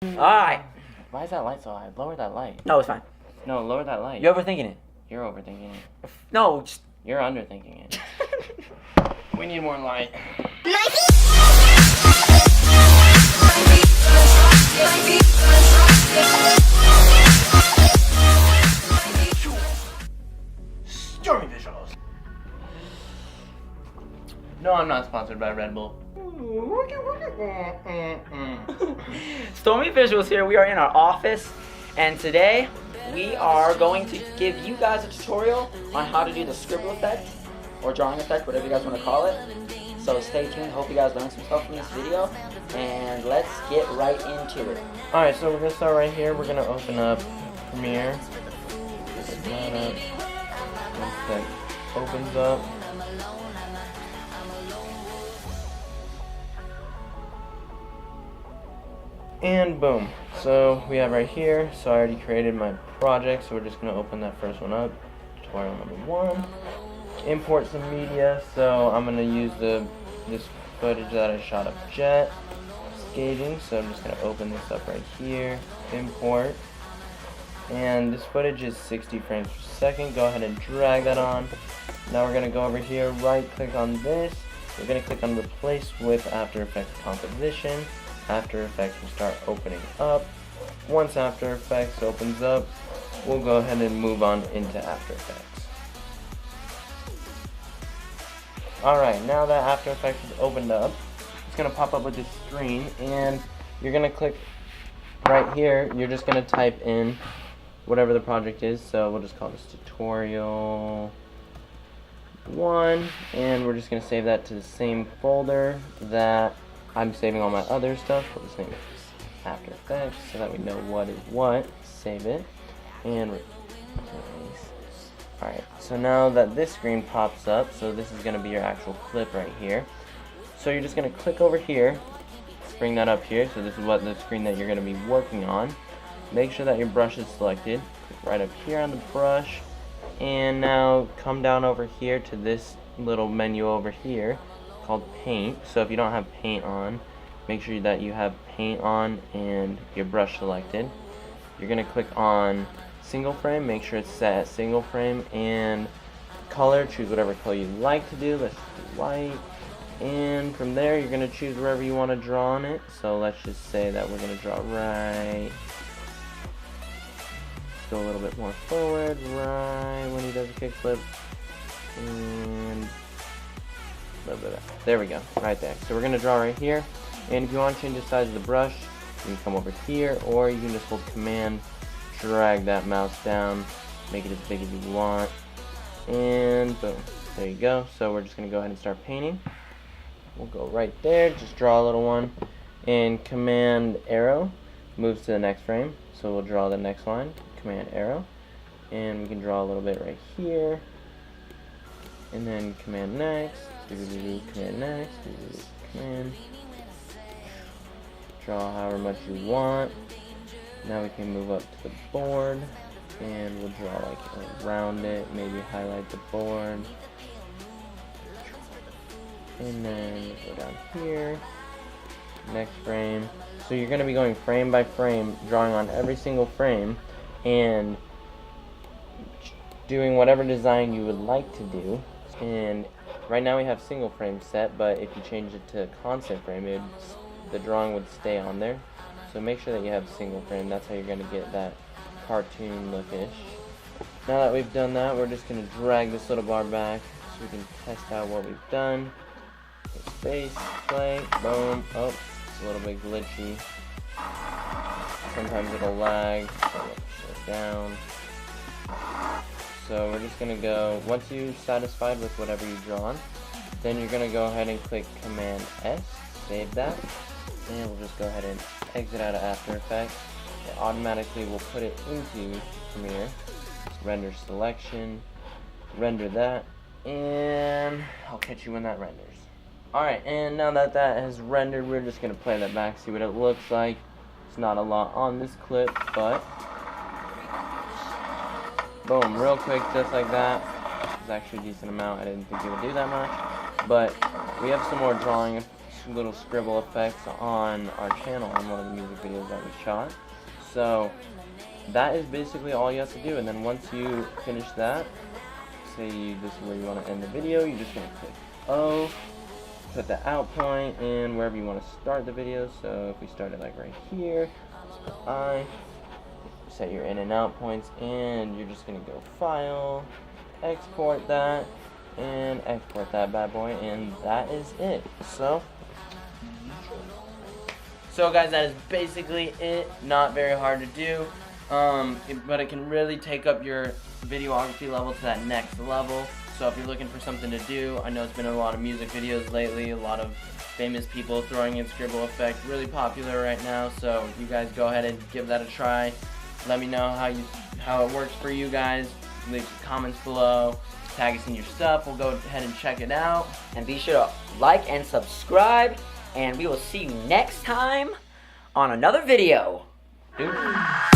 Alright. Why is that light so high? Lower that light. No, it's fine. No, lower that light. You're overthinking it. You're overthinking it. No, just... You're underthinking it. We need more light. Stormy visuals. No, I'm not sponsored by Red Bull. Stormy Visuals here. We are in our office, and today we are going to give you guys a tutorial on how to do the scribble effect, or drawing effect, whatever you guys want to call it. So stay tuned. Hope you guys learned some stuff from this video, and let's get right into it. Alright, so we're going to start right here. We're going to open up Premiere. Open that up. Once that opens up. And boom. So we have right here. So I already created my project. So we're just going to open that first one up. Tutorial number 1. Import some media. So I'm going to use this footage that I shot of Jet skating. So I'm just going to open this up right here. Import. And this footage is 60 frames per second. Go ahead and drag that on. Now we're going to go over here, right click on this. We're going to click on replace with After Effects composition. After Effects will start opening up. Once After Effects opens up, we'll go ahead and move on into After Effects. Alright, now that After Effects is opened up, it's going to pop up with this screen, and you're going to click right here. You're just going to type in whatever the project is, so we'll just call this tutorial 1, and we're just going to save that to the same folder that I'm saving all my other stuff. Put this name After Effects so that we know what is what. Save it, and alright, so now that this screen pops up, so this is going to be your actual clip right here. So you're just going to click over here, bring that up here, so this is what the screen that you're going to be working on. Make sure that your brush is selected. Click right up here on the brush, and now come down over here to this little menu over here called Paint. So if you don't have Paint on, make sure that you have Paint on and your brush selected. You're going to click on single frame, make sure it's set at single frame, and color, choose whatever color you like to do. Let's do white. And from there you're going to choose wherever you want to draw on it. So let's just say that we're going to draw right. Let's go a little bit more forward, right when he does a kickflip. And there we go, right there. So we're going to draw right here. And if you want to change the size of the brush, you can come over here, or you can just hold Command, drag that mouse down, make it as big as you want, and boom, there you go. So we're just going to go ahead and start painting. We'll go right there, just draw a little one, and Command arrow moves to the next frame. So we'll draw the next line, Command arrow, and we can draw a little bit right here, and then Command next, Command next, Command, draw however much you want. Now we can move up to the board, and we'll draw like around it, maybe highlight the board, and then go down here, next frame. So you're going to be going frame by frame, drawing on every single frame, and doing whatever design you would like to do. And right now we have single frame set, but if you change it to constant frame, the drawing would stay on there. So make sure that you have single frame. That's how you're going to get that cartoon lookish. Now that we've done that, we're just going to drag this little bar back so we can test out what we've done. Hit space, play, boom. Oh, it's a little bit glitchy. Sometimes it'll lag. So let's slow it down. So we're just going to go, once you're satisfied with whatever you've drawn, then you're going to go ahead and click Command S, save that, and we'll just go ahead and exit out of After Effects. It automatically will put it into Premiere. Just render selection, render that, and I'll catch you when that renders. Alright, and now that that has rendered, we're just going to play that back, see what it looks like. It's not a lot on this clip, but boom, real quick, just like that. It's actually a decent amount. I didn't think it would do that much, but we have some more drawing little scribble effects on our channel on one of the music videos that we shot. So that is basically all you have to do, and then once you finish that, say this is where you want to end the video, you're just going to click O, put the out point in wherever you want to start the video. So if we started like right here, I set your in and out points, and you're just going to go File, export that, and export that bad boy, and that is it. So guys, that is basically it. Not very hard to do, but it can really take up your videography level to that next level. So if you're looking for something to do, I know it's been in a lot of music videos lately, a lot of famous people throwing in Scribble effect, really popular right now. So you guys go ahead and give that a try. Let me know how it works for you guys. Leave some comments below. Tag us in your stuff. We'll go ahead and check it out. And be sure to like and subscribe, and we will see you next time on another video. Dude.